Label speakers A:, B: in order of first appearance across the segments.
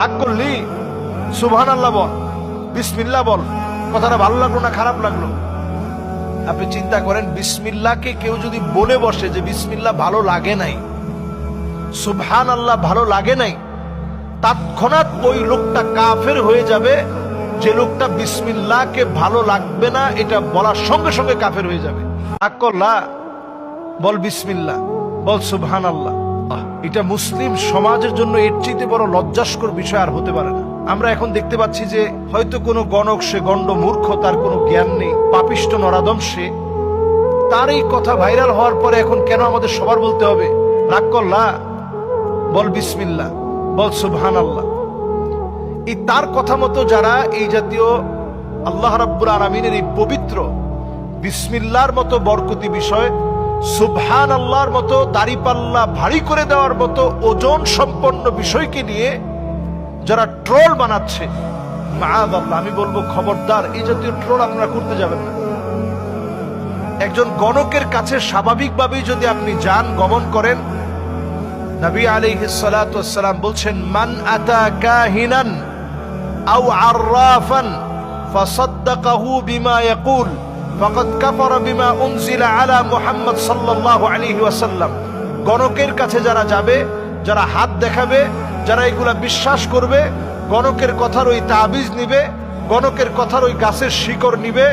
A: রাগ করলি সুবহানাল্লাহ বল, বিসমিল্লাহ বল। কথাটা ভালো লাগলো না খারাপ লাগলো? আপনি চিন্তা করেন, বিসমিল্লাহকে কেউ যদি বলে বসে যে বিসমিল্লাহ ভালো লাগে নাই, সুবহানাল্লাহ ভালো লাগে নাই, তৎক্ষণাৎ ওই লোকটা কাফের হয়ে যাবে। যে লোকটা বিসমিল্লাহকে ভালো লাগবে না এটা বলার সঙ্গে সঙ্গে কাফের হয়ে যাবে। রাগ করলা, বল বিসমিল্লাহ, বল সুবহানাল্লাহ। এটা মুসলিম সমাজের জন্য এর চেয়ে বড় লজ্জাস্কর বিষয় আর হতে পারে না। আমরা এখন দেখতে পাচ্ছি যে হয়তো কোনো গণক, সে গণ্ড মূর্খ, তার কোনো জ্ঞান নেই, পাপিষ্ট নরাদম সে, তার এই কথা ভাইরাল হওয়ার পরে এখন কেন আমাদের সবার বলতে হবে রাগ করলা, বল বিসমিল্লাহ, বল সুবহানাল্লাহ। এই তার কথা মতো যারা এই জাতীয় আল্লাহ রাব্বুল আলামিনের এই পবিত্র বিসমিল্লাহর মতো বরকতি বিষয়, সুবহানাল্লাহর মতো দাড়িপাল্লা ভারী করে দেওয়ার মতো ওজন সম্পন্ন বিষয়কে নিয়ে যারা ট্রোল বানাচ্ছে, মাআযাল্লাহ, আমি বলবো খবরদার, এই জাতীয় ট্রোল আপনারা করতে যাবেন না। একজন গণকের কাছে স্বাভাবিকভাবেই যদি আপনি যান, গমন করেন, নবী আলাইহিস সালাতু ওয়াস সালাম বলছেন, মান আতা কাহিনান আও আররাফান ফাসাদ্দাকাহু বিমা ইয়াকুল ফাকাদ কাফারা বিমা উনজিলা আলা মুহাম্মদ সাল্লাল্লাহু আলাইহি ওয়াসাল্লাম। গণকের কাছে যারা যাবে, যারা হাত দেখাবে, যারা এগুলা বিশ্বাস করবে, গণকের কথার ওই তাবিজ নিবে, গণকের কথার ওই গাছের শিকড় নিবে,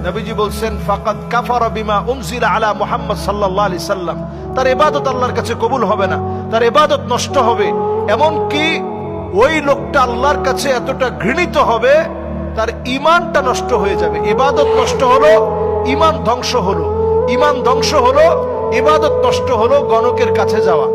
A: নবীজি বলছেন ফাকাদ কাফারা বিমা উনজিলা আলা মুহাম্মদ সাল্লাল্লাহু আলাইহি সাল্লাম, তার ইবাদত আল্লাহর কাছে কবুল হবে না, তার ইবাদত নষ্ট হবে। এমন কি ওই লোকটা আল্লাহর কাছে এতটা ঘৃণিত হবে, তার ঈমানটা নষ্ট হয়ে যাবে। ইবাদত নষ্ট হলো, ঈমান ধ্বংস হলো, ঈমান ধ্বংস হলো, ইবাদত নষ্ট হলো, গণকের কাছে যাওয়া।